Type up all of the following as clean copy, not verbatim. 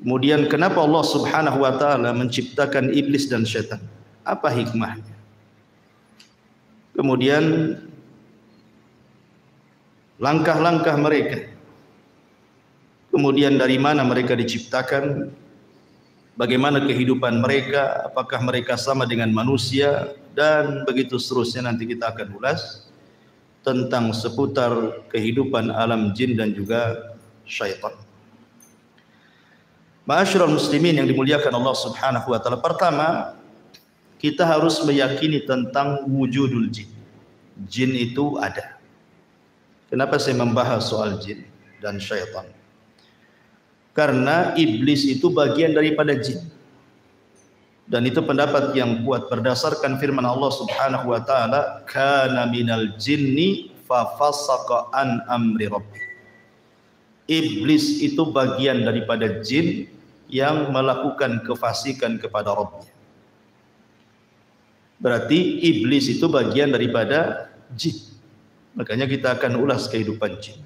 Kemudian kenapa Allah Subhanahu wa taala menciptakan iblis dan syaitan? Apa hikmahnya? Kemudian langkah-langkah mereka. Kemudian dari mana mereka diciptakan? Bagaimana kehidupan mereka? Apakah mereka sama dengan manusia? Dan begitu seterusnya nanti kita akan ulas tentang seputar kehidupan alam jin dan juga syaitan. Ma'asyiral muslimin yang dimuliakan Allah Subhanahu wa taala. Pertama, kita harus meyakini tentang wujudul jin. Jin itu ada. Kenapa saya membahas soal jin dan syaitan? Karena iblis itu bagian daripada jin. Dan itu pendapat yang kuat berdasarkan firman Allah Subhanahu wa taala, "Kana minal jinni fa fasaqa an amri rabbih." Iblis itu bagian daripada jin yang melakukan kefasikan kepada Rabbnya. Berarti iblis itu bagian daripada jin. Makanya kita akan ulas kehidupan jin.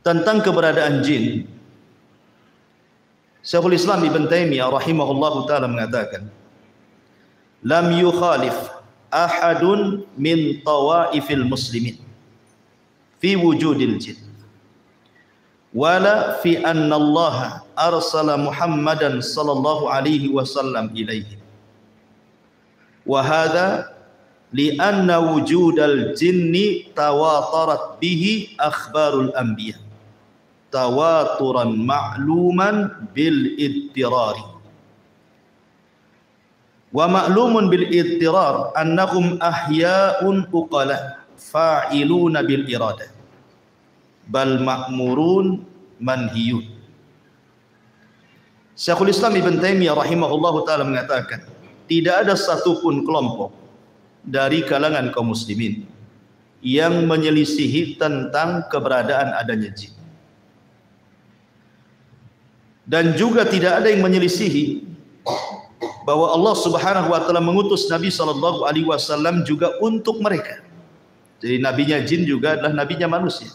Tentang keberadaan jin, Syekhul Islam Ibn Taimiyah rahimahullahu taala mengatakan, "Lam yukhalif ahadun min tawaifil muslimin fi wujudil jin. Wala fi anna Allah arsala Muhammadan sallallahu alaihi wasallam ilaihi. Wa hadha li anna wujudal jinni tawatarat bihi akhbarul anbiya tawaturan ma'luman bil idtirari. Wa ma'lumun bil idtirar annahum ahya'un uqala fa'iluna bil iradah. Bal ma'murun manhiyun." Syekhul Islam Ibn Taimiyah rahimahullahu taala mengatakan, tidak ada satupun kelompok dari kalangan kaum muslimin yang menyelisihi tentang keberadaan adanya jin. Dan juga tidak ada yang menyelisihi bahwa Allah Subhanahu wa taala mengutus Nabi sallallahu alaihi wasallam juga untuk mereka. Jadi nabinya jin juga adalah nabinya manusia.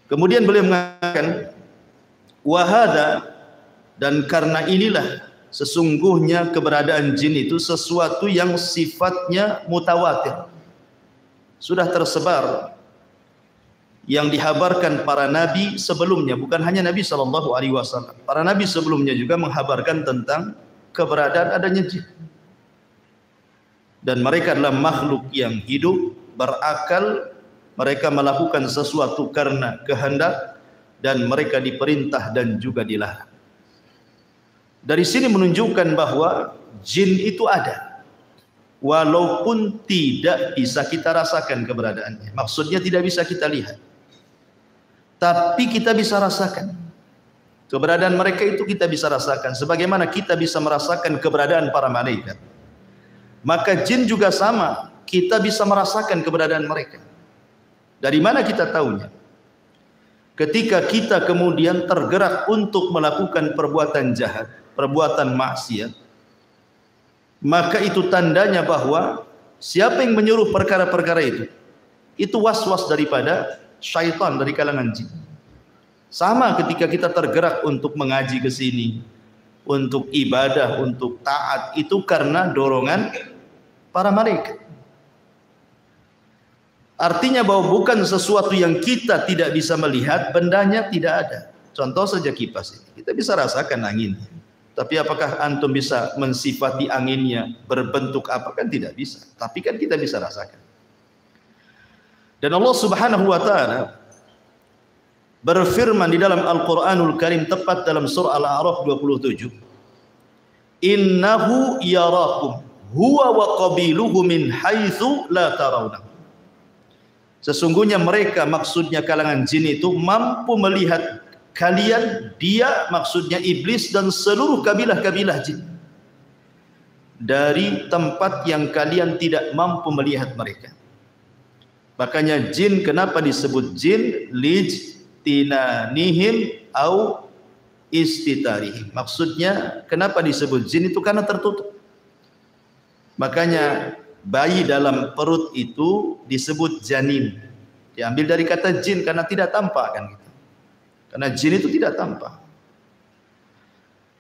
Kemudian beliau mengatakan, wahada, dan karena inilah sesungguhnya keberadaan jin itu sesuatu yang sifatnya mutawatir, sudah tersebar, yang dihabarkan para nabi sebelumnya. Bukan hanya Nabi SAW, para nabi sebelumnya juga menghabarkan tentang keberadaan adanya jin. Dan mereka adalah makhluk yang hidup, berakal. Mereka melakukan sesuatu karena kehendak, dan mereka diperintah dan juga dilarang. Dari sini menunjukkan bahwa jin itu ada, walaupun tidak bisa kita rasakan keberadaannya. Maksudnya tidak bisa kita lihat, tapi kita bisa rasakan keberadaan mereka. Itu kita bisa rasakan, sebagaimana kita bisa merasakan keberadaan para malaikat. Maka jin juga sama, kita bisa merasakan keberadaan mereka. Dari mana kita tahunya? Ketika kita kemudian tergerak untuk melakukan perbuatan jahat, perbuatan maksiat, maka itu tandanya bahwa siapa yang menyuruh perkara-perkara itu was-was daripada syaitan dari kalangan jin. Sama ketika kita tergerak untuk mengaji ke sini, untuk ibadah, untuk taat, itu karena dorongan para malaikat. Artinya bahwa bukan sesuatu yang kita tidak bisa melihat, bendanya tidak ada. Contoh saja kipas ini, kita bisa rasakan anginnya, tapi apakah antum bisa mensifati anginnya berbentuk apa? Kan tidak bisa, tapi kan kita bisa rasakan. Dan Allah Subhanahu wa taala berfirman di dalam Al-Qur'anul Karim, tepat dalam surah Al-A'raf 27, "Innahu yarakum huwa wa qabiluhu min haitsu la tarawna." Sesungguhnya mereka, maksudnya kalangan jin itu, mampu melihat kalian, dia maksudnya iblis dan seluruh kabilah-kabilah jin, dari tempat yang kalian tidak mampu melihat mereka. Makanya jin kenapa disebut jin? Lijtinanihim au istitarihim. Maksudnya kenapa disebut jin itu? Karena tertutup. Makanya bayi dalam perut itu disebut janin. Diambil dari kata jin karena tidak tampak kan gitu. Karena jin itu tidak tampak.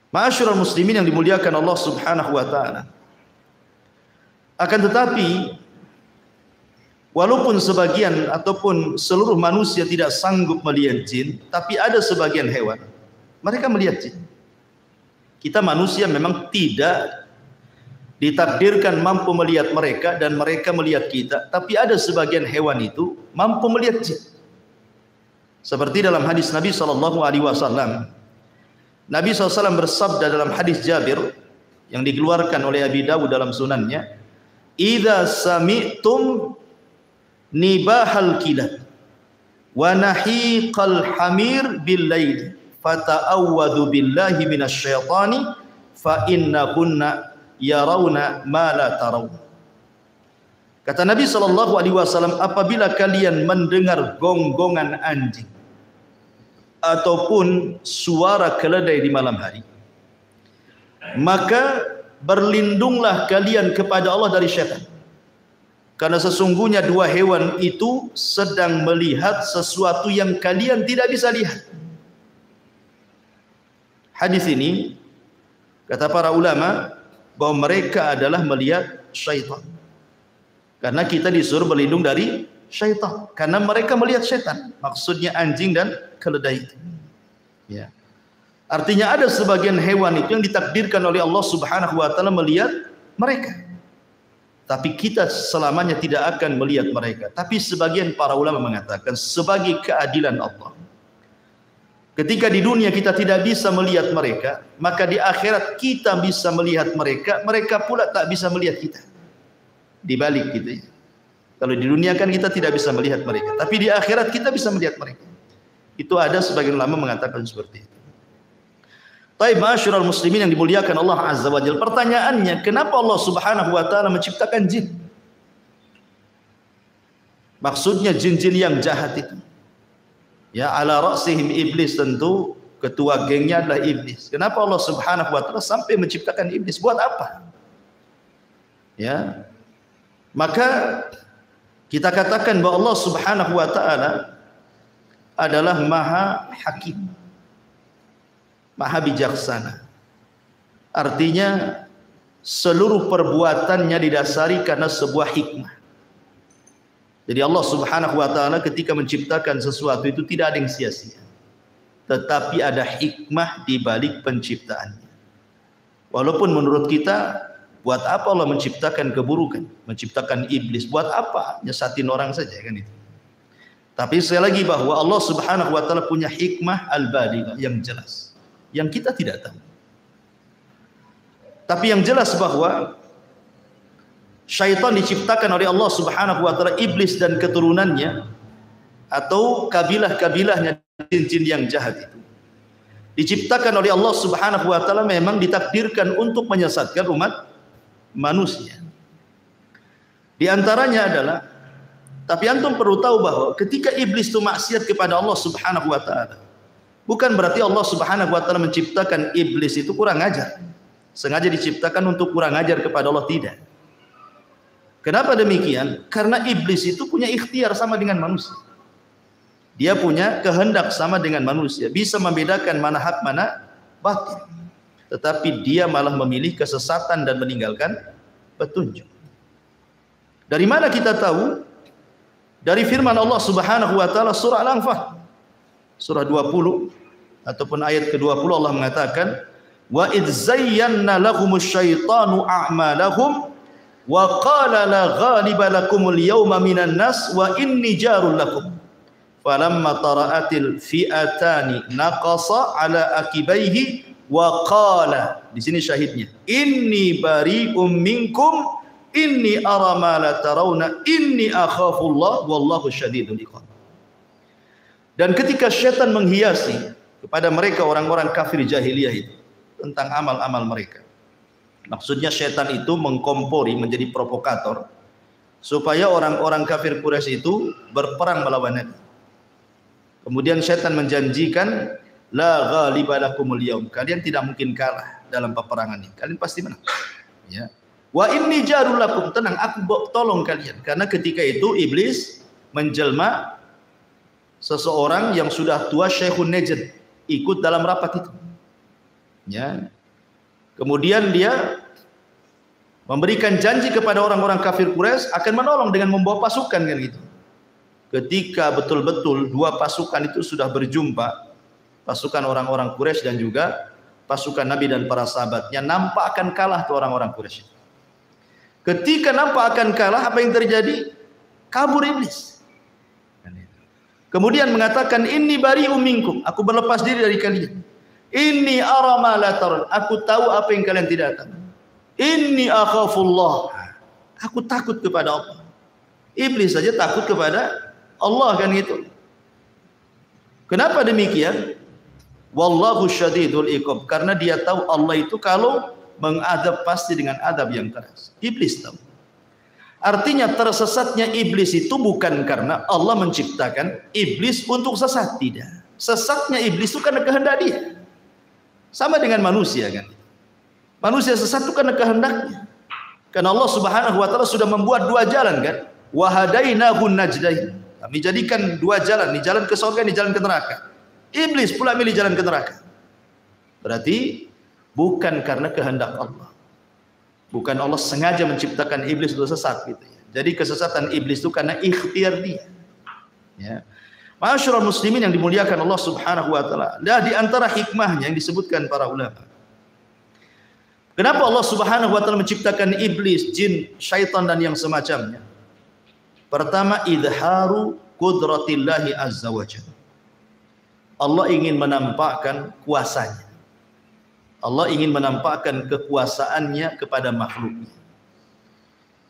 Ma'asyiral muslimin yang dimuliakan Allah Subhanahu wa taala. Akan tetapi walaupun sebagian ataupun seluruh manusia tidak sanggup melihat jin, tapi ada sebagian hewan mereka melihat jin. Kita manusia memang tidak ditakdirkan mampu melihat mereka dan mereka melihat kita, tapi ada sebagian hewan itu mampu melihat jin. Seperti dalam hadis Nabi SAW. Nabi SAW bersabda dalam hadis Jabir yang dikeluarkan oleh Abi Dawud dalam sunannya, "Idza sami'tum nibahal kilab wa nahiqal hamir bil lail fata'awwadhu billahi minasyaitani fa innakunna yarawna ma la taraw." Kata Nabi SAW, apabila kalian mendengar gonggongan anjing ataupun suara keledai di malam hari, maka berlindunglah kalian kepada Allah dari syaitan. Karena sesungguhnya dua hewan itu sedang melihat sesuatu yang kalian tidak bisa lihat. Hadis ini, kata para ulama, bahwa mereka adalah melihat syaitan. Karena kita disuruh berlindung dari syaitan. Karena mereka melihat syaitan. Maksudnya anjing dan keledai itu. Ya. Artinya ada sebagian hewan itu yang ditakdirkan oleh Allah Subhanahu wa taala melihat mereka. Tapi kita selamanya tidak akan melihat mereka. Tapi sebagian para ulama mengatakan sebagai keadilan Allah. Ketika di dunia kita tidak bisa melihat mereka, maka di akhirat kita bisa melihat mereka, mereka pula tak bisa melihat kita. Dibalik gitu ya. Kalau di dunia kan kita tidak bisa melihat mereka, tapi di akhirat kita bisa melihat mereka. Itu ada sebagian ulama mengatakan seperti itu. Taib ma'asyiral muslimin yang dimuliakan Allah Azza wa Jalla. Pertanyaannya, kenapa Allah Subhanahu wa taala menciptakan jin? Maksudnya jin-jin yang jahat itu. Ya, ala ra'sihim iblis, tentu ketua gengnya adalah iblis. Kenapa Allah Subhanahu wa taala sampai menciptakan iblis? Buat apa? Ya. Maka kita katakan bahwa Allah Subhanahu wa taala adalah Maha Hakim, Maha bijaksana. Artinya seluruh perbuatannya didasari karena sebuah hikmah. Jadi Allah Subhanahu wa taala ketika menciptakan sesuatu itu tidak ada yang sia-sia. Tetapi ada hikmah di balik penciptaannya. Walaupun menurut kita, buat apa Allah menciptakan keburukan, menciptakan iblis? Buat apa? Nyesatin orang saja kan itu. Tapi sekali lagi bahwa Allah Subhanahu wa taala punya hikmah al-balighah yang jelas, yang kita tidak tahu. Tapi yang jelas bahwa syaitan diciptakan oleh Allah Subhanahu wa taala, iblis dan keturunannya atau kabilah-kabilahnya jin-jin yang jahat itu diciptakan oleh Allah Subhanahu wa taala memang ditakdirkan untuk menyesatkan umat manusia. Di antaranya adalah, tapi antum perlu tahu bahwa ketika iblis itu maksiat kepada Allah Subhanahu wa taala, bukan berarti Allah Subhanahu wa taala menciptakan iblis itu kurang ajar. Sengaja diciptakan untuk kurang ajar kepada Allah, tidak. Kenapa demikian? Karena iblis itu punya ikhtiar sama dengan manusia. Dia punya kehendak sama dengan manusia, bisa membedakan mana hak mana batil. Tetapi dia malah memilih kesesatan dan meninggalkan petunjuk. Dari mana kita tahu? Dari firman Allah Subhanahu wa taala surah Al-Anfal surah 20 ataupun ayat ke-20, Allah mengatakan, wa idz zayyana lahumusy syaitanu a'malahum wa qala la ghaliba lakumul yawma minan nas wa inni jarul lakum falamma tara'atil fi'atani naqasa ala akibaihi wa qala, di sini syahidnya, inni bari'um minkum inni ara ma la tarawna inni akhafullah wallahu syadidul iqab. Dan ketika syaitan menghiasi kepada mereka orang-orang kafir jahiliyah itu tentang amal-amal mereka, maksudnya syaitan itu mengkompori, menjadi provokator supaya orang-orang kafir Quraisy itu berperang melawan Nabi. Kemudian syaitan menjanjikan, la ghaliba lakumul yaum, kalian tidak mungkin kalah dalam peperangan ini, kalian pasti menang. Ya. Wa inni jarul lakum, tenang, aku tolong kalian. Karena ketika itu iblis menjelma seseorang yang sudah tua, Syekhun Najd. ikut dalam rapat itu. Ya. Kemudian dia memberikan janji kepada orang-orang kafir Quraisy akan menolong dengan membawa pasukan kan gitu. Ketika betul-betul dua pasukan itu sudah berjumpa, pasukan orang-orang Quraisy dan juga pasukan Nabi dan para sahabatnya, nampak akan kalah tuh orang-orang Quraisy. Ketika nampak akan kalah, apa yang terjadi? Kabur iblis. Kemudian mengatakan, inni bari'um minkum, aku berlepas diri dari kalian. Inni ara ma la tarun, aku tahu apa yang kalian tidak tahu. Inni akhafullah, aku takut kepada Allah. Iblis saja takut kepada Allah kan gitu. Kenapa demikian? Wallahu syadidul iqab, karena dia tahu Allah itu kalau mengadab pasti dengan adab yang keras. Iblis tahu. Artinya tersesatnya iblis itu bukan karena Allah menciptakan iblis untuk sesat, tidak. Sesatnya iblis itu karena kehendak dia. Sama dengan manusia kan. Manusia sesat itu karena kehendaknya. Karena Allah Subhanahu wa taala sudah membuat dua jalan kan. Wa hadainahu najdain. Kami jadikan dua jalan, ini jalan ke surga, ini jalan ke neraka. Iblis pula milih jalan ke neraka. Berarti bukan karena kehendak Allah. Bukan Allah sengaja menciptakan iblis untuk sesat gitu ya. Jadi kesesatan iblis itu karena ikhtiar dia. Ya. Ma'asyiral muslimin yang dimuliakan Allah Subhanahu wa taala. Dan di antara hikmahnya yang disebutkan para ulama. Kenapa Allah Subhanahu wa taala menciptakan iblis, jin, syaitan dan yang semacamnya? Pertama, idharu qudratillahi azza wa jalla. Allah ingin menampakkan kuasanya. Allah ingin menampakkan kekuasaannya kepada makhluknya.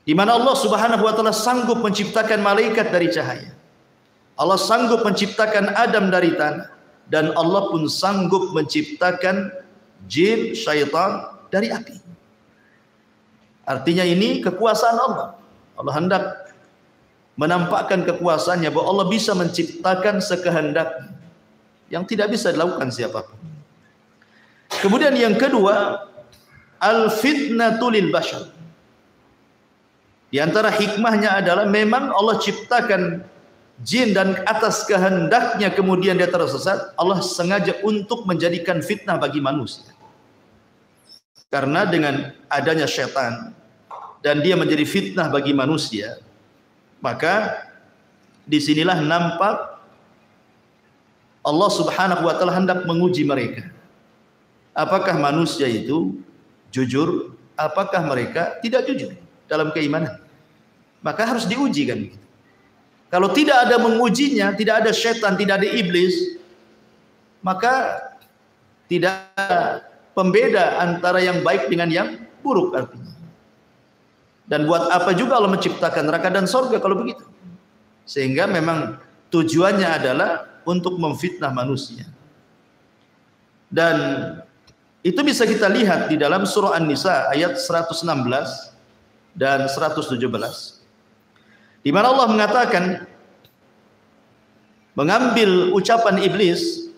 Di mana Allah Subhanahu wa taala sanggup menciptakan malaikat dari cahaya. Allah sanggup menciptakan Adam dari tanah, dan Allah pun sanggup menciptakan jin, syaitan dari api. Artinya ini kekuasaan Allah. Allah hendak menampakkan kekuasaannya bahwa Allah bisa menciptakan sekehendaknya yang tidak bisa dilakukan siapapun. Kemudian yang kedua, al-fitnatu lil bashar. Di antara hikmahnya adalah memang Allah ciptakan jin dan atas kehendaknya kemudian dia tersesat, Allah sengaja untuk menjadikan fitnah bagi manusia. Karena dengan adanya syaitan dan dia menjadi fitnah bagi manusia, maka disinilah nampak Allah Subhanahu wa taala hendak menguji mereka. Apakah manusia itu jujur? Apakah mereka tidak jujur dalam keimanan? Maka harus diuji kan begitu. Kalau tidak ada mengujinya, tidak ada syaitan, tidak ada iblis, maka tidak ada pembeda antara yang baik dengan yang buruk artinya. Dan buat apa juga Allah menciptakan neraka dan surga kalau begitu? Sehingga memang tujuannya adalah untuk memfitnah manusia. Dan itu bisa kita lihat di dalam surah An-Nisa ayat 116 dan 117. Di mana Allah mengatakan, mengambil ucapan iblis,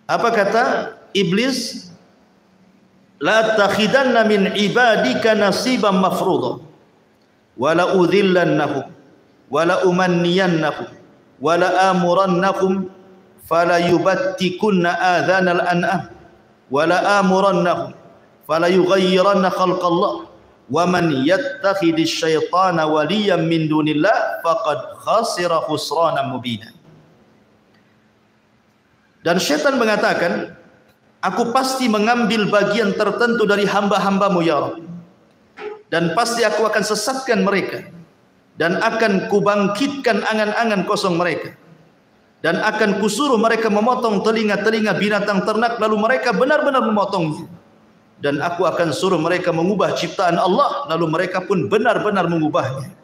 apa kata iblis? La takhidanna min ibadika nasiban mafruḍa wa la udhillannahum wa la umanniyannahum wa la amurannahum fala yubattikunna adhanal an'am wa la amurannahum fala yughayyiranna khalqallah wa man yattakhidhish syaitana waliyan min dunillah faqad khasira khusranan mubina. Dan syaitan mengatakan, aku pasti mengambil bagian tertentu dari hamba-hambamu ya Rabb, dan pasti aku akan sesatkan mereka, dan akan kubangkitkan angan-angan kosong mereka, dan akan kusuruh mereka memotong telinga-telinga binatang ternak, lalu mereka benar-benar memotongnya, dan aku akan suruh mereka mengubah ciptaan Allah, lalu mereka pun benar-benar mengubahnya.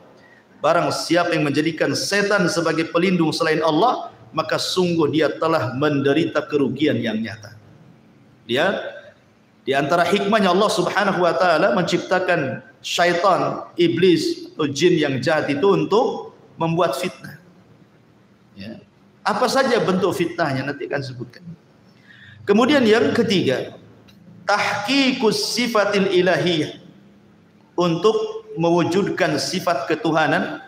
Barang siapa yang menjadikan setan sebagai pelindung selain Allah, maka sungguh dia telah menderita kerugian yang nyata. Dia di antara hikmahnya Allah Subhanahu wa taala menciptakan syaitan, iblis atau jin yang jahat itu untuk membuat fitnah. Ya. Apa saja bentuk fitnahnya nanti akan sebutkan. Kemudian yang ketiga, tahqiqus sifatil ilahiyah, untuk mewujudkan sifat ketuhanan,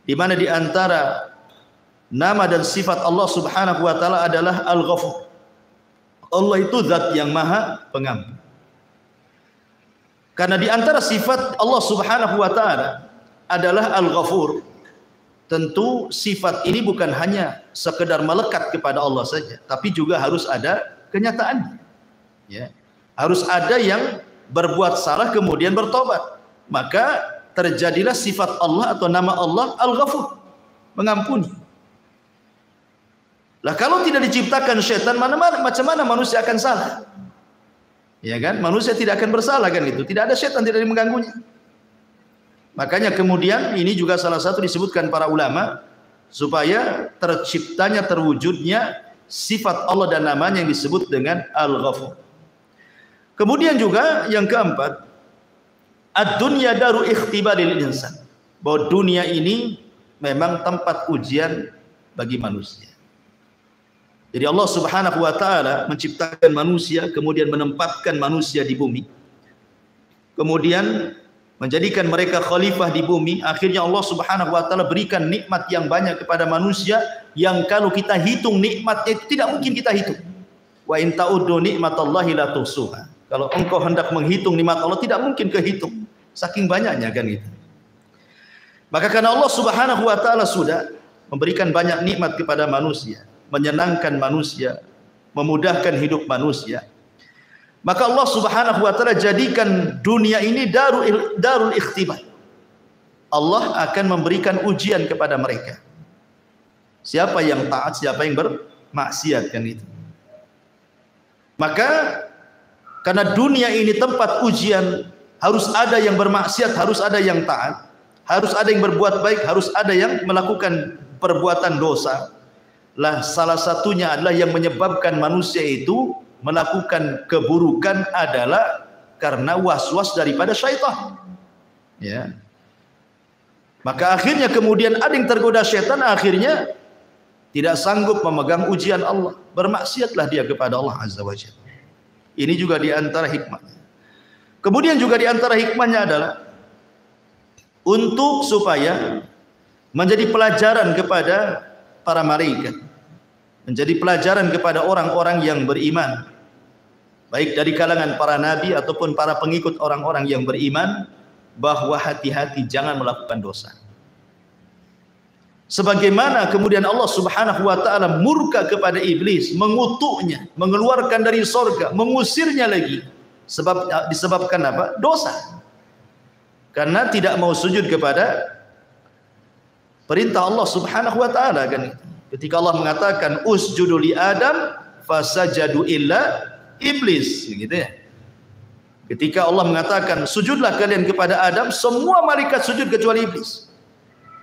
di mana di antara nama dan sifat Allah Subhanahu wa taala adalah Al-Ghafur. Allah itu zat yang maha pengampun. Karena di antara sifat Allah Subhanahu wa taala adalah Al-Ghafur. Tentu sifat ini bukan hanya sekedar melekat kepada Allah saja, tapi juga harus ada kenyataannya. Ya. Harus ada yang berbuat salah kemudian bertobat. Maka terjadilah sifat Allah atau nama Allah Al-Ghafur, mengampuni. Lah kalau tidak diciptakan syaitan, macam mana manusia akan salah? Ya kan? Manusia tidak akan bersalah kan itu. Tidak ada syaitan, tidak ada mengganggunya. Makanya kemudian ini juga salah satu disebutkan para ulama supaya terciptanya, terwujudnya sifat Allah dan namanya yang disebut dengan Al-Ghafur. Kemudian juga yang keempat, ad-dunya daru ikhtibaril insan. Bahwa dunia ini memang tempat ujian bagi manusia. Jadi Allah Subhanahu wa taala menciptakan manusia, kemudian menempatkan manusia di bumi. Kemudian menjadikan mereka khalifah di bumi. Akhirnya Allah Subhanahu wa taala berikan nikmat yang banyak kepada manusia yang kalau kita hitung nikmatnya itu tidak mungkin kita hitung. Wa in ta'uddu nikmatallahi la tuhsuha. Kalau engkau hendak menghitung nikmat Allah tidak mungkin kehitung. Saking banyaknya kan gitu. Maka karena Allah Subhanahu wa taala sudah memberikan banyak nikmat kepada manusia, menyenangkan manusia, memudahkan hidup manusia, maka Allah Subhanahu wa taala jadikan dunia ini darul ikhtibar. Allah akan memberikan ujian kepada mereka. Siapa yang taat, siapa yang bermaksiat kan itu. Maka karena dunia ini tempat ujian, harus ada yang bermaksiat, harus ada yang taat, harus ada yang berbuat baik, harus ada yang melakukan perbuatan dosa. Lah salah satunya adalah yang menyebabkan manusia itu melakukan keburukan adalah karena was-was daripada syaitan. Ya. Maka akhirnya kemudian ada yang tergoda syaitan, akhirnya tidak sanggup memegang ujian Allah. Bermaksiatlah dia kepada Allah Azza wa Jalla. Ini juga di antara hikmahnya. Kemudian juga di antara hikmahnya adalah untuk supaya menjadi pelajaran kepada para malaikat, menjadi pelajaran kepada orang-orang yang beriman, baik dari kalangan para nabi ataupun para pengikut orang-orang yang beriman, bahwa hati-hati jangan melakukan dosa. Sebagaimana kemudian Allah Subhanahu wa taala murka kepada iblis, mengutuknya, mengeluarkan dari surga, mengusirnya lagi. Disebabkan apa? Dosa. Karena tidak mau sujud kepada perintah Allah Subhanahu wa taala kan. Ketika Allah mengatakan usjudu li Adam fasajadu illa iblis, gitu ya. Ketika Allah mengatakan sujudlah kalian kepada Adam, semua malaikat sujud kecuali iblis.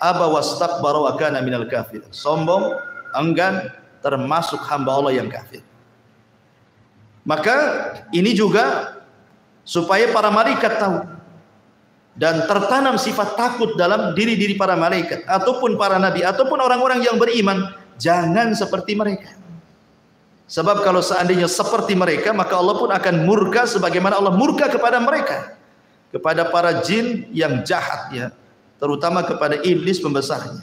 Aba wastakbara wa kana minal kafir. Sombong, enggan, termasuk hamba Allah yang kafir. Maka ini juga supaya para malaikat tahu dan tertanam sifat takut dalam diri-diri para malaikat ataupun para nabi ataupun orang-orang yang beriman, jangan seperti mereka. Sebab kalau seandainya seperti mereka, maka Allah pun akan murka sebagaimana Allah murka kepada mereka, kepada para jin yang jahat ya, terutama kepada iblis pembesarnya.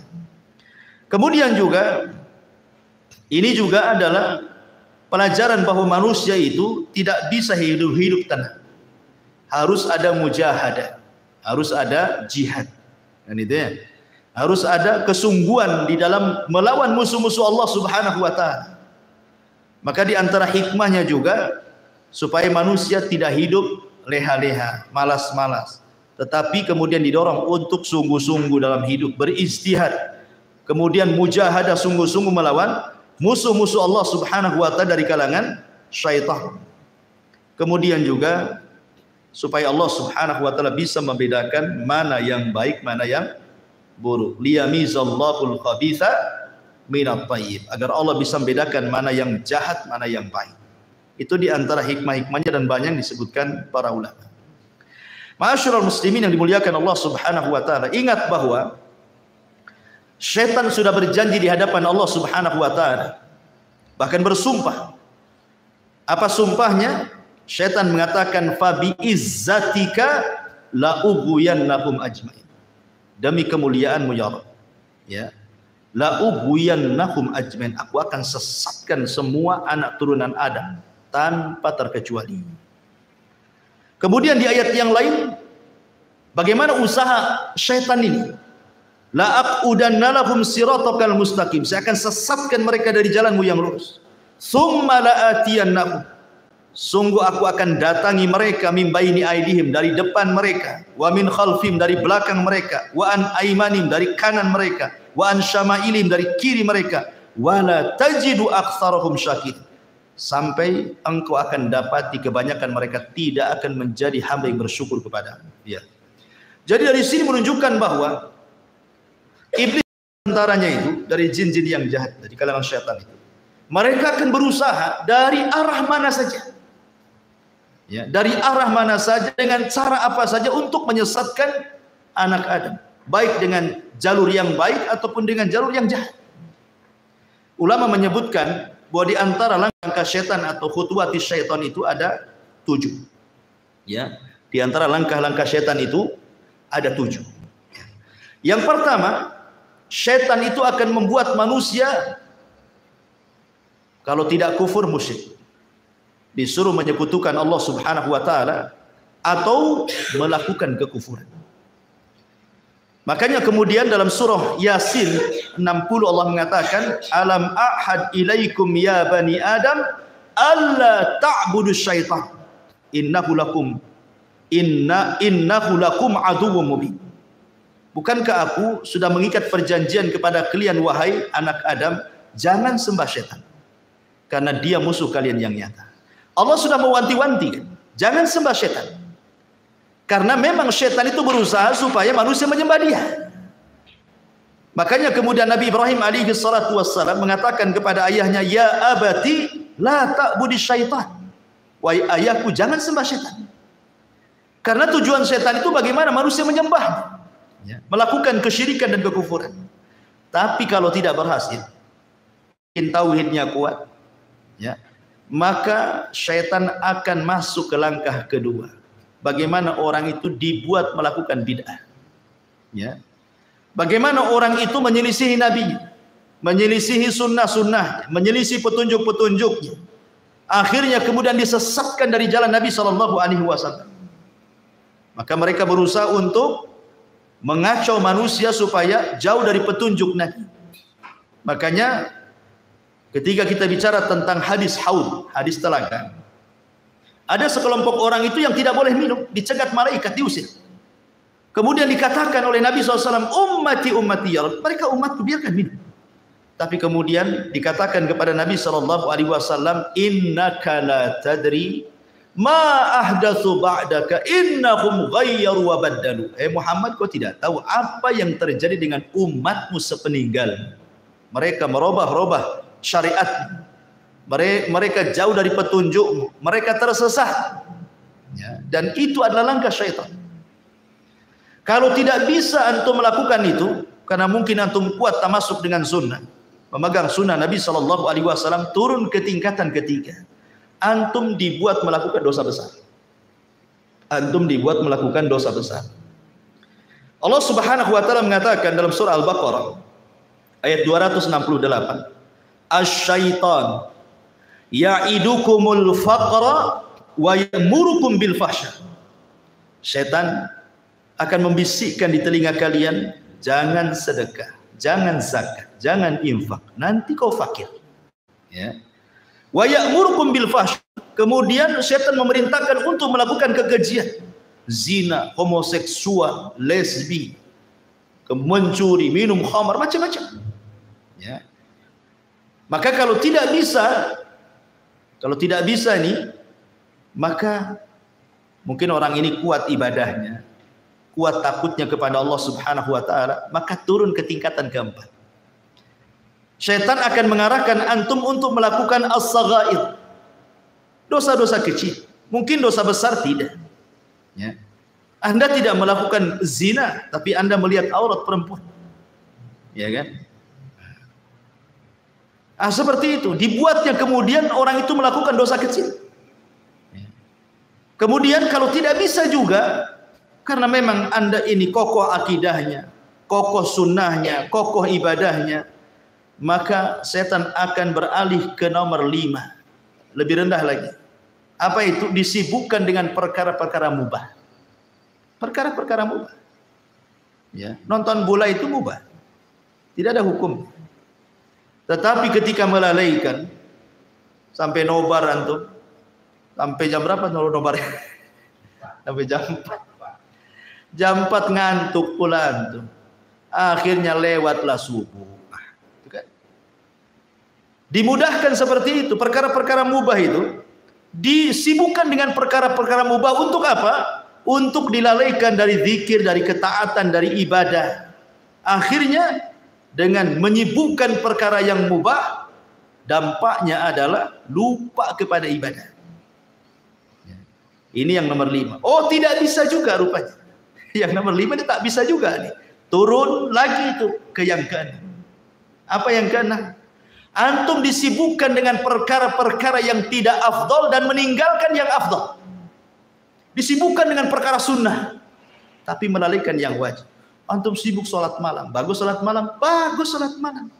Kemudian juga ini juga adalah pelajaran bahwa manusia itu tidak bisa hidup tenang. Harus ada mujahadah, harus ada jihad. Dan itu ya. Harus ada kesungguhan di dalam melawan musuh-musuh Allah Subhanahu wa taala. Maka di antara hikmahnya juga supaya manusia tidak hidup leha-leha, malas-malas, tetapi kemudian didorong untuk sungguh-sungguh dalam hidup, beristihad, kemudian mujahadah sungguh-sungguh melawan musuh-musuh Allah Subhanahu wa taala dari kalangan syaitan. Kemudian juga supaya Allah Subhanahu wa taala bisa membedakan mana yang baik, mana yang buruk. Liyamizallahul khabitha minat tayyib, agar Allah bisa membedakan mana yang jahat, mana yang baik. Itu di antara hikmah-hikmahnya dan banyak disebutkan para ulama. Ma'asyiral muslimin yang dimuliakan Allah Subhanahu wa taala, ingat bahwa syaitan sudah berjanji di hadapan Allah Subhanahu wa taala, bahkan bersumpah. Apa sumpahnya? Syaitan mengatakan fa bi izzatika la ughwiyannahum ajmain. Demi kemuliaanmu ya Rabb, ya, la ughwiyannahum ajmain, aku akan sesatkan semua anak turunan Adam tanpa terkecuali. Kemudian di ayat yang lain, bagaimana usaha syaitan ini? La aqudanna lahum siratakal mustaqim, saya akan sesatkan mereka dari jalanmu yang lurus. Tsumma la'atiyannahum, sungguh aku akan datangi mereka, min baini aidihim, dari depan mereka, wa min khalfihim, dari belakang mereka, wa an aimanim, dari kanan mereka, wa an syamailim, dari kiri mereka, wa la tajidu aktsarahum syakir, sampai engkau akan dapati kebanyakan mereka tidak akan menjadi hamba yang bersyukur kepadamu. Ya. Jadi dari sini menunjukkan bahwa iblis antaranya itu dari jin-jin yang jahat, dari kalangan syaitan itu, mereka akan berusaha dari arah mana saja. Ya, dari arah mana saja, dengan cara apa saja untuk menyesatkan anak Adam, baik dengan jalur yang baik ataupun dengan jalur yang jahat. Ulama menyebutkan bahwa di antara langkah syaitan atau khutuwati syaitan itu ada 7. Ya, di antara langkah-langkah syaitan itu ada 7. Yang pertama, syaitan itu akan membuat manusia kalau tidak kufur musyrik, disuruh menyekutukan Allah Subhanahu wa taala atau melakukan kekufuran. Makanya kemudian dalam surah Yasin 60 Allah mengatakan, alam ahad ilaikum ya bani adam alla ta'budu syaitan innahu lakum aduwwum mubin. Bukankah aku sudah mengikat perjanjian kepada kalian wahai anak Adam, jangan sembah syaitan, karena dia musuh kalian yang nyata. Allah sudah mewanti-wanti, jangan sembah syaitan, karena memang syaitan itu berusaha supaya manusia menyembah dia. Makanya kemudian Nabi Ibrahim alaihi salatu wassalam mengatakan kepada ayahnya, ya abati la ta'budi syaitan, wahai ayahku jangan sembah syaitan, karena tujuan syaitan itu bagaimana manusia menyembah, ya, melakukan kesyirikan dan kekufuran. Tapi kalau tidak berhasil, tauhidnya kuat, ya, maka syaitan akan masuk ke langkah kedua. Bagaimana orang itu dibuat melakukan bid'ah. Ya. Bagaimana orang itu menyelisihi Nabi, menyelisihi sunnah-sunnah, menyelisihi petunjuk-petunjuknya. Akhirnya kemudian disesatkan dari jalan Nabi SAW. Maka mereka berusaha untuk mengacau manusia supaya jauh dari petunjuk Nabi. Makanya ketika kita bicara tentang hadis haud, hadis telaga, ada sekelompok orang itu yang tidak boleh minum, dicegat malaikat, diusir. Kemudian dikatakan oleh Nabi SAW, ummati ummati ya Rabb, mereka umatku biarkan minum. Tapi kemudian dikatakan kepada Nabi SAW, innaka la tadri ma ahdatsu ba'daka innahum ghayyaru wa baddalu. Muhammad, kau tidak tahu apa yang terjadi dengan umatmu sepeninggal. Mereka merubah-rubah syariat, mereka jauh dari petunjuk, mereka tersesat, ya, dan itu adalah langkah syaitan. Kalau tidak bisa antum melakukan itu, karena mungkin antum kuat tamasuk dengan sunnah, memegang sunnah Nabi SAW, turun ke tingkatan ketiga, antum dibuat melakukan dosa besar. Antum dibuat melakukan dosa besar. Allah Subhanahu wa taala mengatakan dalam surah Al-Baqarah ayat 268, asy-syaitan ya'idukumul faqra wa ya'murukum bil fahsya. Syaitan akan membisikkan di telinga kalian, jangan sedekah, jangan zakat, jangan infak, nanti kau fakir. Ya. Wa ya'murukum bil fahsya. Kemudian syaitan memerintahkan untuk melakukan kekejian, zina, homoseksual, lesbi, mencuri, minum khamar, macam-macam. Ya. Maka kalau tidak bisa nih, maka mungkin orang ini kuat ibadahnya, kuat takutnya kepada Allah Subhanahu wa taala, maka turun ke tingkatan keempat. Syaitan akan mengarahkan antum untuk melakukan as-saghair, dosa-dosa kecil. Mungkin dosa besar tidak. Ya. Anda tidak melakukan zina, tapi Anda melihat aurat perempuan. Ya kan? Seperti itu, dibuatnya kemudian orang itu melakukan dosa kecil. Kemudian kalau tidak bisa juga, karena memang Anda ini kokoh akidahnya, kokoh sunnahnya, kokoh ibadahnya, maka setan akan beralih ke nomor 5. Lebih rendah lagi. Apa itu? Disibukkan dengan perkara-perkara mubah. Perkara-perkara mubah. Ya, nonton bola itu mubah. Tidak ada hukum. Tetapi ketika melalaikan sampai nobar antum, sampai jam berapa nobar? Sampai jam 4. Jam 4 ngantuk pula antum. Akhirnya lewatlah subuh. Itu kan? Dimudahkan seperti itu. Perkara-perkara mubah itu disibukkan dengan perkara-perkara mubah untuk apa? Untuk dilalaikan dari zikir, dari ketaatan, dari ibadah. Akhirnya dengan menyibukkan perkara yang mubah, dampaknya adalah lupa kepada ibadah. Ini yang nomor 5. Oh, tidak bisa juga rupanya. Yang nomor 5 ini tak bisa juga nih. Turun lagi itu ke yang ke-6. Apa yang ke-6? Antum disibukkan dengan perkara-perkara yang tidak afdol dan meninggalkan yang afdol. Disibukkan dengan perkara sunnah, tapi melalaikan yang wajib. Antum sibuk sholat malam, bagus sholat malam, bagus sholat malam.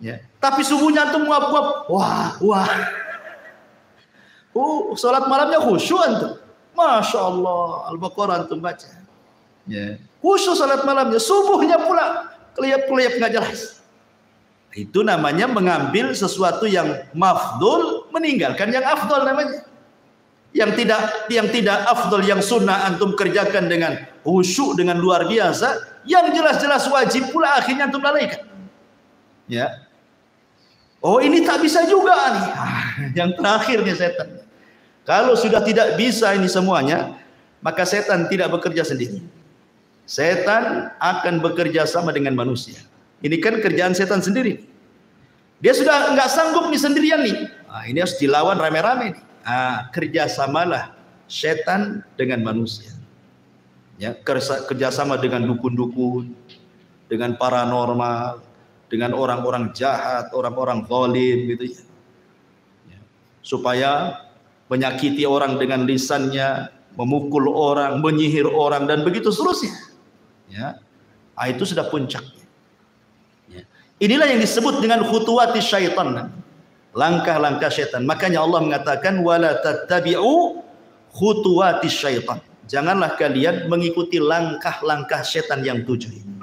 Ya. Tapi subuhnya antum nguap-nguap, wah. Sholat malamnya khusyuk antum. Masya Allah, Al-Baqarah antum baca. Ya. Khusyuk sholat malamnya, subuhnya pula kelihap-kelihap nggak jelas. Itu namanya mengambil sesuatu yang mafdul, meninggalkan yang afdol namanya. Yang tidak afdol, yang sunnah antum kerjakan dengan khusyuk, dengan luar biasa, yang jelas-jelas wajib pula akhirnya antum lalaikan. Ya. Oh, ini tak bisa juga nih. Yang terakhirnya setan. Kalau sudah tidak bisa ini semuanya, maka setan tidak bekerja sendiri. Setan akan bekerja sama dengan manusia. Ini kan kerjaan setan sendiri. Dia sudah nggak sanggup nih sendirian nih. Ini harus dilawan rame-rame nih. Kerjasamalah setan dengan manusia. Ya, kerjasama dengan dukun-dukun, dengan paranormal, dengan orang-orang jahat, orang-orang zalim gitu ya. Supaya menyakiti orang dengan lisannya, memukul orang, menyihir orang, dan begitu seterusnya. Ya, itu sudah puncaknya. Ya. Inilah yang disebut dengan khutuwati syaitan, langkah-langkah syaitan. Makanya Allah mengatakan wala tattabi'u khutuwati syaitan. Janganlah kalian mengikuti langkah-langkah syaitan yang 7 ini.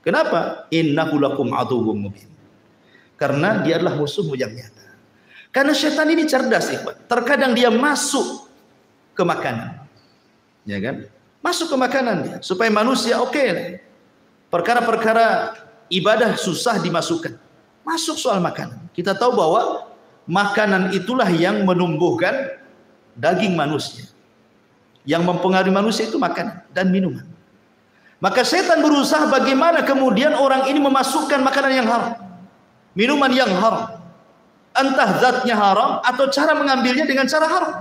Kenapa? Innahu lakum aduwwum mubin. Karena dia adalah musuhmu yang nyata. Karena syaitan ini cerdas, ikhwan. Terkadang dia masuk ke makanan. Ya kan? Masuk ke makanan dia supaya manusia oke. Perkara-perkara ibadah susah dimasukkan. Masuk soal makanan. Kita tahu bahwa makanan itulah yang menumbuhkan daging manusia. Yang mempengaruhi manusia itu makanan dan minuman. Maka setan berusaha bagaimana kemudian orang ini memasukkan makanan yang haram, minuman yang haram. Entah zatnya haram atau cara mengambilnya dengan cara haram.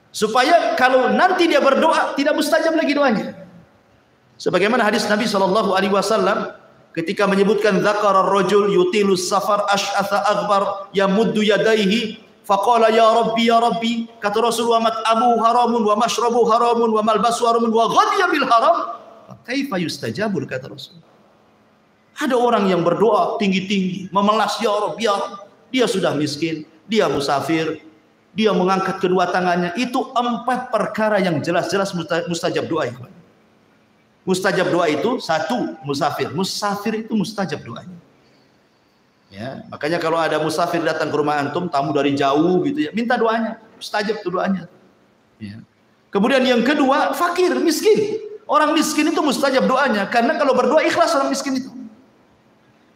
Supaya kalau nanti dia berdoa tidak mustajab lagi doanya. Sebagaimana hadis Nabi SAW ketika menyebutkan dzakara ar-rajul yutilus safar asy'atha aghbar yamuddu yadayhi faqala ya rabbi, kata Rasulullah, mat'amu haramun wa mashrabu haramun wa malbasu haramun wa ghadiya bil haram, kaifa yustajabul, kata Rasul. Ada orang yang berdoa tinggi-tinggi memelas, ya Rabb, ya Rabb. Dia sudah miskin, dia musafir, dia mengangkat kedua tangannya. Itu 4 perkara yang jelas-jelas mustajab doa. Mustajab doa itu 1, musafir. Musafir itu mustajab doanya. Ya, makanya kalau ada musafir datang ke rumah antum, tamu dari jauh gitu ya, minta doanya, mustajab itu doanya. Ya. Kemudian yang kedua, fakir, miskin. Orang miskin itu mustajab doanya karena kalau berdoa ikhlas orang miskin itu.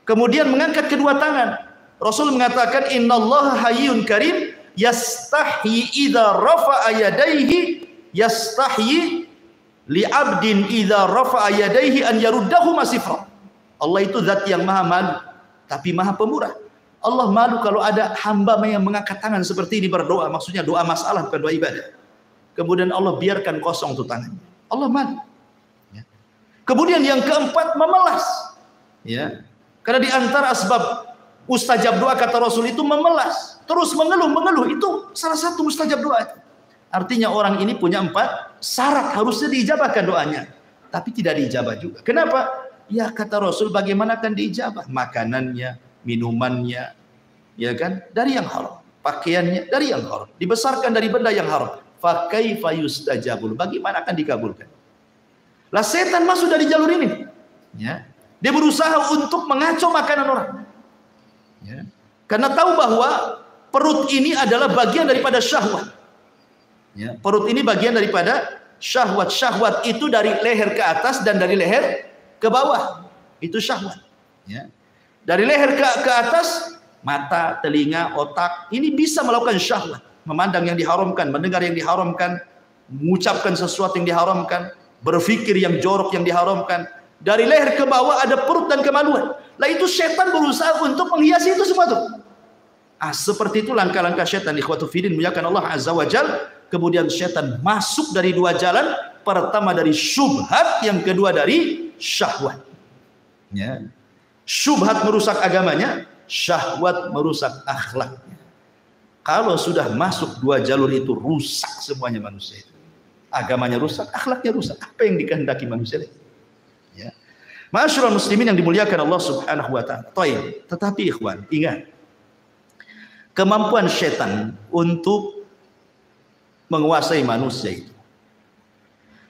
Kemudian mengangkat kedua tangan. Rasul mengatakan innallaha hayyun karim yastahyi idza rafa'a yadayhi yastahyi li 'abdin idza rafa'a yadayhi an yaruddahu masifra. Allah itu zat yang maha malu tapi maha pemurah. Allah malu kalau ada hamba yang mengangkat tangan seperti ini berdoa, maksudnya doa masalah bukan doa ibadah. Kemudian Allah biarkan kosong tuh tangannya. Allah malu. Ya. Kemudian yang keempat, memelas. Ya. Karena di antara asbab mustajab doa kata Rasul itu memelas, terus mengeluh, itu salah satu mustajab doa. Artinya orang ini punya 4 syarat harusnya diijabahkan doanya, tapi tidak diijabah juga. Kenapa? Ya kata Rasul, bagaimana akan diijabah? Makanannya, minumannya, ya kan, dari yang haram. Pakaiannya dari yang haram. Dibesarkan dari benda yang haram. Fa kaifa yustajabul? Bagaimana akan dikabulkan? Lah setan masuk dari jalur ini. Ya. Dia berusaha untuk mengacau makanan orang. Ya. Karena tahu bahwa perut ini adalah bagian daripada syahwat. Ya. Perut ini bagian daripada syahwat. Syahwat itu dari leher ke atas dan dari leher ke bawah. Itu syahwat. Ya. Dari leher ke atas, mata, telinga, otak, ini bisa melakukan syahwat. Memandang yang diharamkan, mendengar yang diharamkan, mengucapkan sesuatu yang diharamkan, berpikir yang jorok yang diharamkan. Dari leher ke bawah ada perut dan kemaluan. Lah itu setan berusaha untuk menghiasi itu semua tuh. Seperti itu langkah-langkah setan. Ikhwatu fiddin, muliakan Allah Azza wa Jal. Kemudian setan masuk dari dua jalan. Pertama dari syubhat, yang kedua dari syahwat. Ya. Syubhat merusak agamanya, syahwat merusak akhlaknya. Kalau sudah masuk dua jalur itu, rusak semuanya manusia itu. Agamanya rusak, akhlaknya rusak. Apa yang dikehendaki manusia itu? Ya. Ma'asyiral muslimin yang dimuliakan Allah Subhanahu wa taala. Tetapi ikhwan, ingat, kemampuan setan untuk menguasai manusia itu.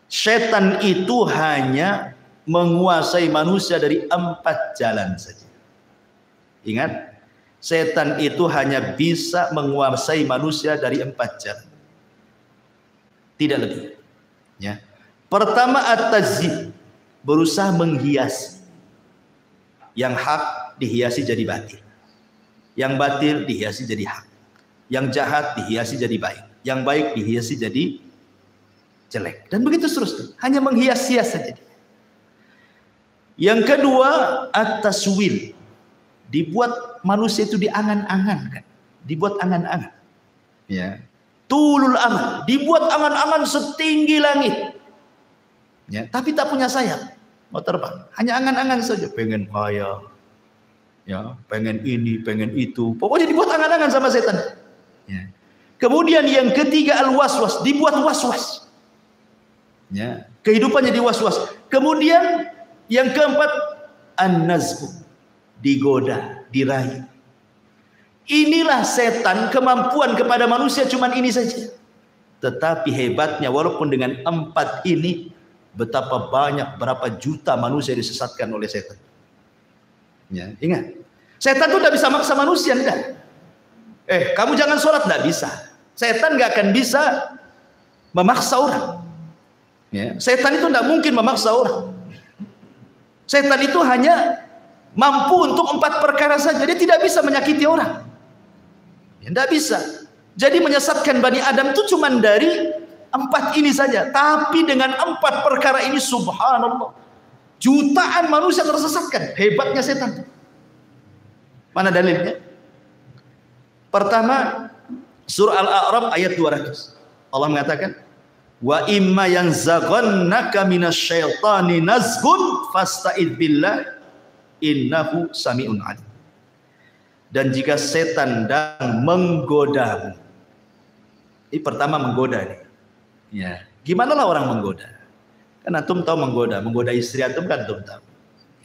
Setan itu hanya menguasai manusia dari 4 jalan saja. Ingat, setan itu hanya bisa menguasai manusia dari 4 jalan. Tidak lebih. Ya. Pertama, at-tazyib, berusaha menghiasi. Yang hak dihiasi jadi batil. Yang batil dihiasi jadi hak. Yang jahat dihiasi jadi baik. Yang baik dihiasi jadi jelek. Dan begitu seterusnya. Hanya menghias-hias saja. Yang kedua, at-taswil. Dibuat manusia itu diangan-angan. Dibuat angan-angan. Ya. Tulul amal. Dibuat angan-angan setinggi langit. Ya. Tapi tak punya sayap. Mau terbang. Hanya angan-angan saja. Pengen kaya. Ya. Pengen ini, pengen itu. Pokoknya dibuat angan-angan sama setan. Ya. Kemudian yang ketiga, al-waswas. Dibuat was-was. Ya. Kehidupannya di-was-was. Kemudian yang keempat, an-nazbu. Digoda, diraih. Inilah setan, kemampuan kepada manusia cuman ini saja. Tetapi hebatnya, walaupun dengan 4 ini, betapa banyak, berapa juta manusia disesatkan oleh setan. Ya, ingat, setan itu tidak bisa maksa manusia, enggak. Kamu jangan sholat, tidak bisa. Setan nggak akan bisa memaksa orang. Ya, setan itu tidak mungkin memaksa orang. Setan itu hanya mampu untuk 4 perkara saja. Dia tidak bisa menyakiti orang. Ya, tidak bisa. Jadi menyesatkan Bani Adam itu cuma dari 4 ini saja. Tapi dengan 4 perkara ini, subhanallah, jutaan manusia tersesatkan. Hebatnya setan. Mana dalilnya? Pertama, surah Al-A'raf ayat 200. Allah mengatakan, wa imma yanzaghannaka minasyaitani nazghun fasta'id billah innahu sami'un alim. Dan jika setan datang menggodamu. Ini pertama menggoda nih. Ya, gimana lah orang menggoda? Kan antum tahu menggoda istri antum kan antum tahu.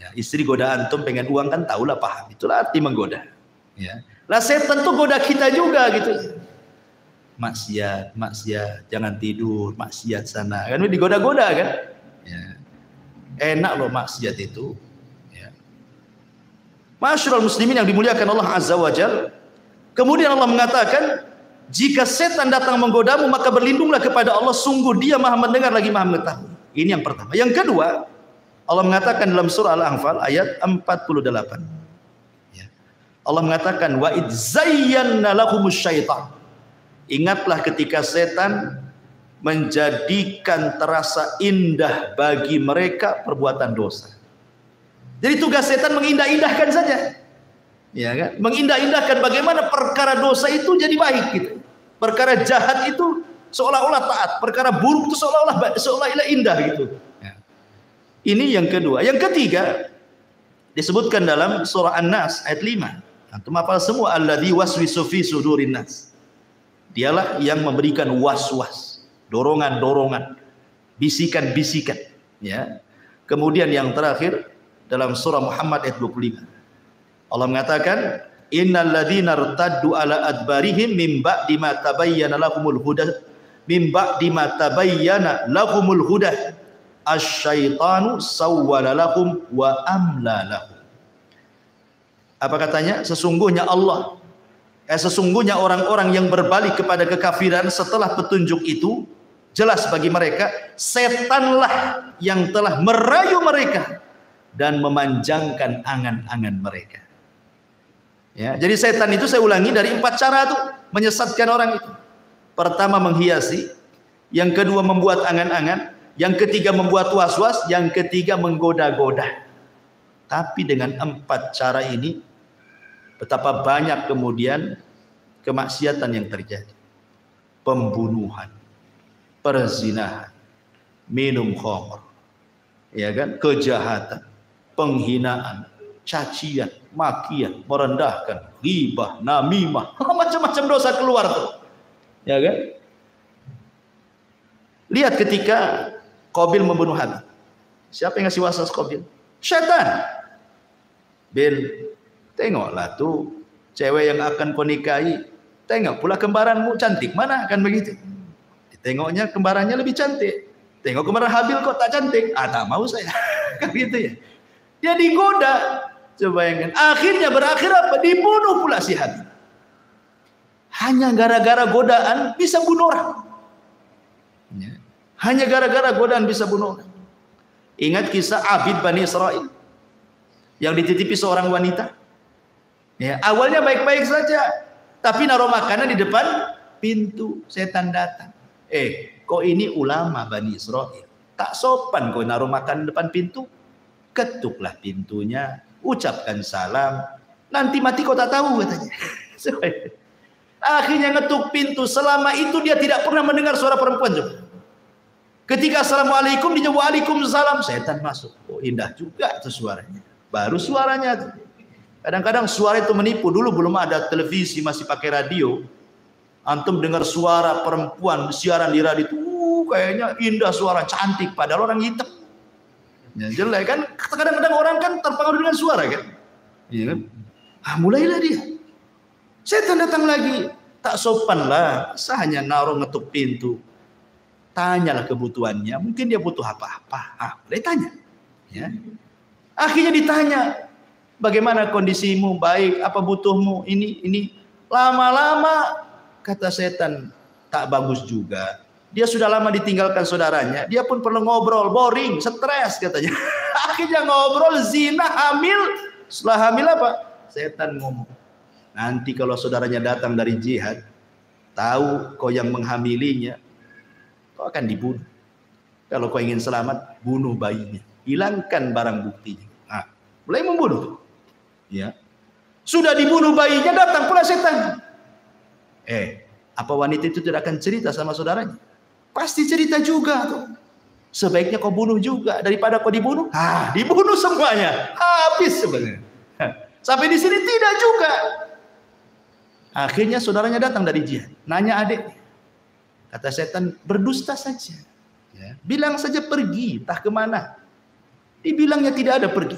Ya, istri goda antum pengen uang kan tahulah, paham. Itulah arti menggoda. Ya. Lah setan tuh goda kita juga gitu. Maksiat, jangan tidur, maksiat sana. Kan digoda-goda kan? Ya. Enak loh maksiat itu. Ya. Ma'asyiral muslimin yang dimuliakan Allah Azza wa Jalla. Kemudian Allah mengatakan, jika setan datang menggodamu, maka berlindunglah kepada Allah, sungguh Dia Maha mendengar lagi Maha mengetahui. Ini yang pertama. Yang kedua, Allah mengatakan dalam surah Al-Anfal ayat 48. Ya. Allah mengatakan, wa id zayyana lahumus syaitan. Ingatlah ketika setan menjadikan terasa indah bagi mereka perbuatan dosa. Jadi tugas setan mengindah-indahkan saja. Ya kan? Mengindah-indahkan bagaimana perkara dosa itu jadi baik gitu. Perkara jahat itu seolah-olah taat, perkara buruk itu seolah-olah indah gitu. Ya. Ini yang kedua. Yang ketiga disebutkan dalam surah An-Nas ayat 5. Antum hafal semua, alladzi waswisu fi sudurin nas. Dialah yang memberikan was-was, dorongan-dorongan, bisikan-bisikan. Ya. Kemudian yang terakhir, dalam surah Muhammad ayat 25. Allah mengatakan, innal ladzina irtaddu ala adbarihim min ba'di ma tabayyana lahumul huda asyaitanu sawwala lahum wa amla lahum. Apa katanya? Sesungguhnya orang-orang yang berbalik kepada kekafiran setelah petunjuk itu jelas bagi mereka, setanlah yang telah merayu mereka dan memanjangkan angan-angan mereka. Ya, jadi setan itu saya ulangi dari 4 cara itu menyesatkan orang itu. Pertama menghiasi, yang kedua membuat angan-angan, yang ketiga membuat was-was, yang ketiga menggoda-goda. Tapi dengan 4 cara ini betapa banyak kemudian kemaksiatan yang terjadi. Pembunuhan, perzinahan, minum khamr, ya kan, kejahatan, penghinaan, cacian, makian, merendahkan, ghibah, namimah, macam-macam dosa keluar tuh. Ya kan? Lihat ketika Qabil membunuh Habil. Siapa yang ngasih waswas Qabil? Syaitan. Bil, tengoklah tuh cewek yang akan kau nikahi. Tengok pula kembaranmu cantik mana, kan begitu. Tengoknya kembarannya lebih cantik. Tengok kembaran Habil kok tak cantik. Tak mau saya. Kan gitu ya. Dia digoda. Coba bayangkan. Akhirnya berakhir apa? Dibunuh pula si Habil. Hanya gara-gara godaan bisa bunuh orang. Ya. Hanya gara-gara godaan bisa bunuh orang. Ingat kisah Abid Bani Israel yang dititipi seorang wanita. Ya, awalnya baik-baik saja, tapi naruh makanan di depan pintu, setan datang. Kok ini ulama Bani Israel? Tak sopan kau naruh makanan di depan pintu. Ketuklah pintunya, ucapkan salam, nanti mati kau tak tahu katanya. Akhirnya ngetuk pintu, selama itu dia tidak pernah mendengar suara perempuan. Ketika assalamualaikum, dia waalaikumsalam, setan masuk. Oh, indah juga itu suaranya. Baru suaranya tuh. Kadang-kadang suara itu menipu. Dulu belum ada televisi, masih pakai radio. Antum dengar suara perempuan siaran di radio itu, kayaknya indah suara, cantik, padahal orang hitam. Ya, jelek kan? Kadang-kadang orang kan terpengaruh dengan suara kan? Iya kan? Mulailah dia. Setan datang lagi, tak sopan lah. Hanya naruh ngetuk pintu. Tanyalah kebutuhannya. Mungkin dia butuh apa-apa. Boleh tanya. Ya. Akhirnya ditanya, bagaimana kondisimu? Baik, apa butuhmu? Ini. Lama-lama kata setan, tak bagus juga. Dia sudah lama ditinggalkan saudaranya. Dia pun perlu ngobrol, boring, stres katanya. Akhirnya ngobrol, zina, hamil. Setelah hamil apa? Setan ngomong, nanti kalau saudaranya datang dari jihad, tahu kau yang menghamilinya, kau akan dibunuh. Kalau kau ingin selamat, bunuh bayinya, hilangkan barang buktinya. Mulai membunuh. Ya, sudah dibunuh bayinya, datang pula setan. Apa wanita itu tidak akan cerita sama saudaranya? Pasti cerita juga tuh. Sebaiknya kau bunuh juga daripada kau dibunuh. Dibunuh semuanya, habis sebenarnya. Sampai di sini tidak juga. Akhirnya saudaranya datang dari jihad, nanya adiknya. Kata setan, berdusta saja. Ya, bilang saja pergi, entah kemana. Dibilangnya tidak ada pergi.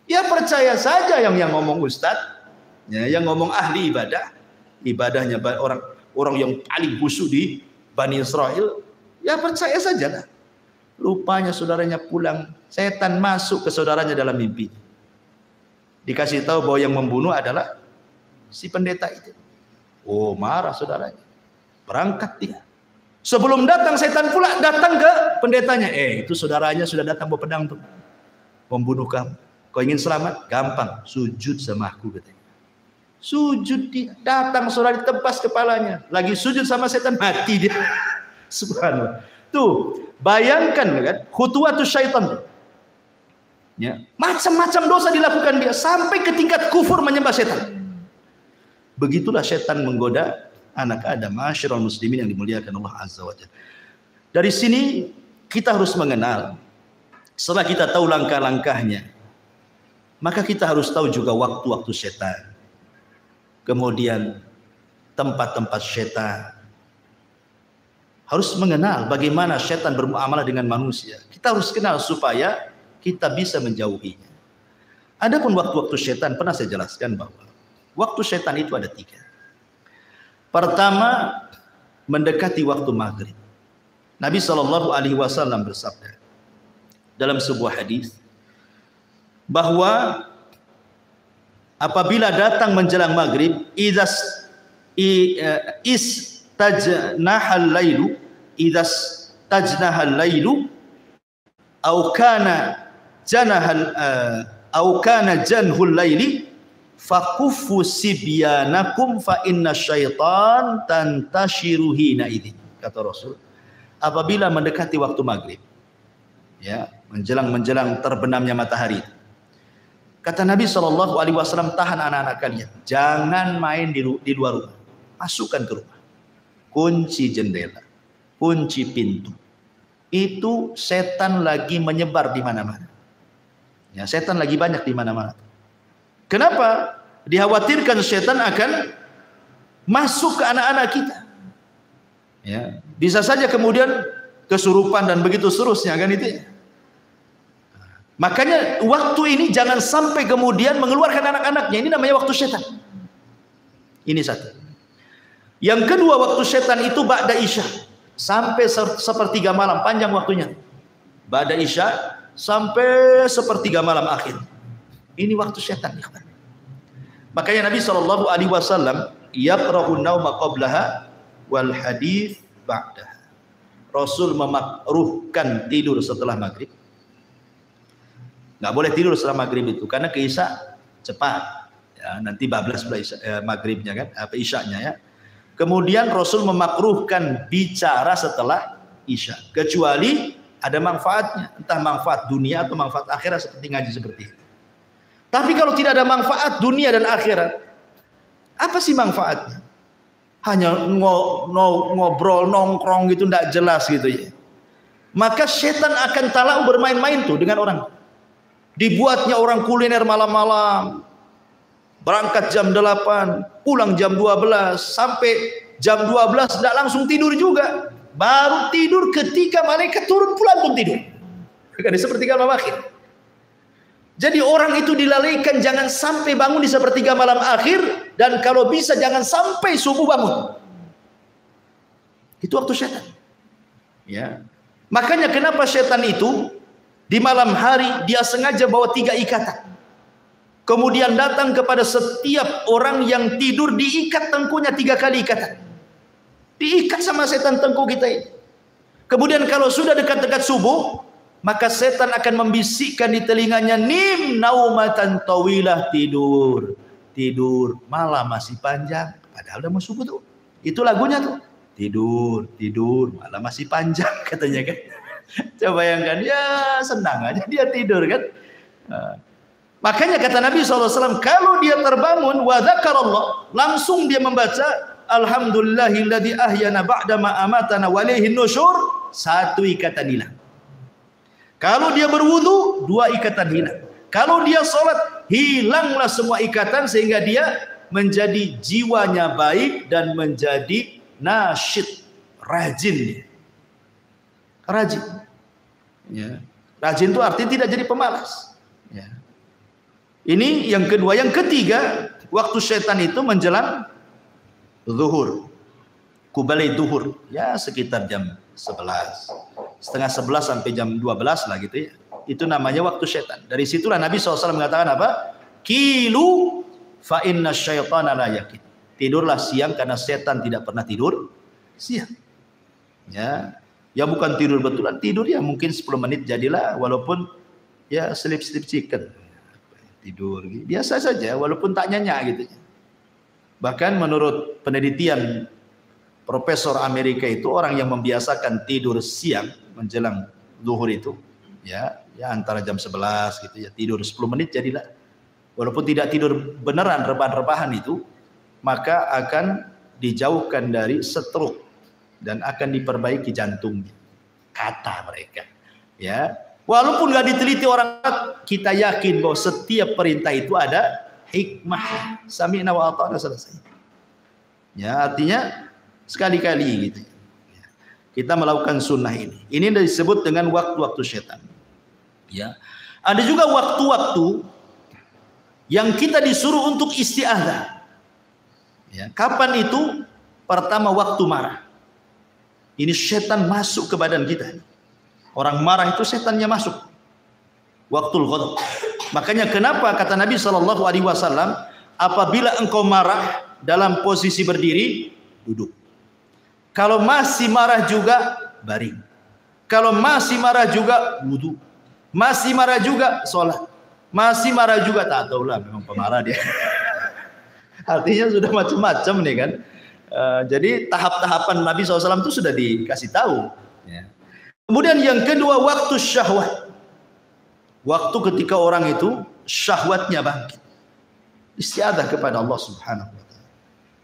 Ya percaya saja yang ngomong ustadz, ya, yang ngomong ahli ibadah. Ibadahnya orang yang paling khusyuk di Bani Israel. Ya percaya saja lah. Rupanya saudaranya pulang, setan masuk ke saudaranya dalam mimpi. Dikasih tahu bahwa yang membunuh adalah si pendeta itu. Oh, marah saudaranya. Berangkat dia. Sebelum datang setan pula datang ke pendetanya. Itu saudaranya sudah datang bawa pedang tuh. Membunuh kamu. Kau ingin selamat? Gampang, sujud sama aku katanya. Sujud dia. Datang saudara ditebas kepalanya. Lagi sujud sama setan, mati dia. Subhanallah. Tuh, bayangkan kan, khutuwatus syaitan. Ya, macam-macam dosa dilakukan dia sampai ke tingkat kufur menyembah setan. Begitulah setan menggoda anak Adam, ma'asyiral muslimin yang dimuliakan Allah Azza wa Jalla. Dari sini kita harus mengenal, setelah kita tahu langkah-langkahnya, maka kita harus tahu juga waktu-waktu setan. Kemudian tempat-tempat setan. Harus mengenal bagaimana setan bermuamalah dengan manusia. Kita harus kenal supaya kita bisa menjauhinya. Adapun waktu-waktu syaitan pernah saya jelaskan bahwa waktu syaitan itu ada 3. Pertama, mendekati waktu maghrib. Nabi SAW bersabda dalam sebuah hadis bahwa apabila datang menjelang maghrib, istajnahal lailu, au kana janhul laili fakuffu sibyanakum fa inna syaitan tantashiru hina idzin. Kata Rasul, apabila mendekati waktu maghrib, ya, menjelang terbenamnya matahari, kata Nabi SAW, tahan anak-anak kalian, jangan main di luar rumah, masukkan ke rumah, kunci jendela, kunci pintu. Itu setan lagi menyebar di mana-mana. Ya, setan lagi banyak di mana-mana. Kenapa? Dikhawatirkan setan akan masuk ke anak-anak kita. Ya, bisa saja kemudian kesurupan dan begitu seterusnya, kan itu. Makanya waktu ini jangan sampai kemudian mengeluarkan anak-anaknya. Ini namanya waktu setan. Ini satu. Yang kedua, waktu setan itu ba'da isya sampai sepertiga malam, panjang waktunya. Ba'da isya sampai sepertiga malam akhir. Ini waktu setan. Makanya Nabi SAW yaqra'un nauma qablaha wal hadits ba'daha. Rasul memakruhkan tidur setelah maghrib. Nggak boleh tidur setelah maghrib itu karena ke isya cepat. Ya, nanti bablas maghribnya kan, apa isyanya ya. Kemudian Rasul memakruhkan bicara setelah isya, kecuali ada manfaatnya, entah manfaat dunia atau manfaat akhirat seperti ngaji seperti ini. Tapi kalau tidak ada manfaat dunia dan akhirat, apa sih manfaatnya? Hanya ngobrol nongkrong gitu, tidak jelas gitu ya. Maka setan akan talau bermain-main tuh dengan orang. Dibuatnya orang kuliner malam-malam, berangkat jam 8, pulang jam 12, sampai jam 12 tidak langsung tidur juga, baru tidur ketika malaikat turun pulang pun tidur. Kan sepertiga malam akhir. Jadi orang itu dilalaikan jangan sampai bangun di sepertiga malam akhir, dan kalau bisa jangan sampai subuh bangun. Itu waktu setan. Ya. Makanya kenapa setan itu di malam hari dia sengaja bawa 3 ikatan. Kemudian datang kepada setiap orang yang tidur, diikat tengkunya 3 kali ikatan. Diikat sama setan tengku kita ini. Kemudian kalau sudah dekat-dekat subuh, maka setan akan membisikkan di telinganya, nim naumatan tawilah, tidur. Tidur, malam masih panjang. Padahal udah mau subuh tuh. Itu lagunya tuh. Tidur, tidur, malam masih panjang katanya kan. Coba bayangkan, ya senang aja dia tidur kan. Makanya kata Nabi SAW, kalau dia terbangun wa dzakarallah, langsung dia membaca alhamdulillahilladzi ahyana ba'da ma amatana wa ilaihin nusyur, 1 ikatan hilang. Kalau dia berwudu, 2 ikatan hilang. Kalau dia sholat, hilanglah semua ikatan sehingga dia menjadi jiwanya baik dan menjadi nasyid, rajin. Rajin. Ya. Rajin itu artinya tidak jadi pemalas. Ya. Ini yang kedua. Yang ketiga, waktu setan itu menjelang zuhur, kubalai zuhur, ya sekitar jam 11, setengah 11 sampai jam 12 lah gitu ya. Itu namanya waktu setan. Dari situlah Nabi SAW mengatakan apa? Kilu fa inna syaitana la yakin. Tidurlah siang karena setan tidak pernah tidur siang. Ya, ya bukan tidur betulan, tidur ya mungkin 10 menit jadilah, walaupun ya sleep chicken. Tidur biasa saja walaupun tak nyenyak gitu. Bahkan menurut penelitian profesor Amerika itu, orang yang membiasakan tidur siang menjelang zuhur itu ya antara jam 11 gitu ya, tidur 10 menit jadilah, walaupun tidak tidur beneran rebahan-rebahan itu, maka akan dijauhkan dari stroke dan akan diperbaiki jantungnya, kata mereka ya. Walaupun nggak diteliti orang, kita yakin bahwa setiap perintah itu ada hikmah. Sami'na wa ata'na, selesai. Ya, artinya sekali-kali gitu. Kita melakukan sunnah ini. Ini disebut dengan waktu-waktu setan. Ya. Ada juga waktu-waktu Yang kita disuruh untuk isti'adzah. Ya, kapan itu? Pertama waktu marah. Ini setan masuk ke badan kita. Orang marah itu setannya masuk. Waktul ghadab. Makanya kenapa kata Nabi SAW, apabila engkau marah dalam posisi berdiri, duduk. Kalau masih marah juga, baring. Kalau masih marah juga, wudu. Masih marah juga, sholat. Masih marah juga, tak tahulah, memang pemarah dia. Artinya sudah macam-macam nih kan. Jadi tahap-tahapan Nabi SAW itu sudah dikasih tahu. Ya. Kemudian yang kedua, waktu syahwat. Waktu ketika orang itu syahwatnya bangkit. Isti'adzah kepada Allah Subhanahu wa taala.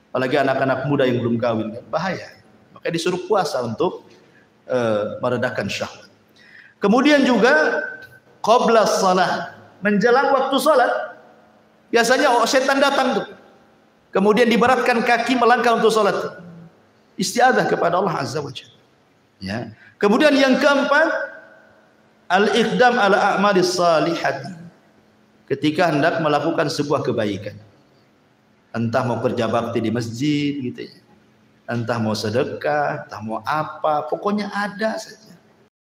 Apalagi anak-anak muda yang belum kawin, bahaya. Maka disuruh puasa untuk meredakan syahwat. Kemudian juga qabla shalah, menjelang waktu salat. Biasanya setan datang tuh. Kemudian diberatkan kaki melangkah untuk salat. Isti'adzah kepada Allah Azza wa Jalla. Ya. Kemudian yang keempat, al-iqdam ala a'malis salihati. Ketika hendak melakukan sebuah kebaikan. Entah mau kerja bakti di masjid gitu ya. Entah mau sedekah, entah mau apa, pokoknya ada saja.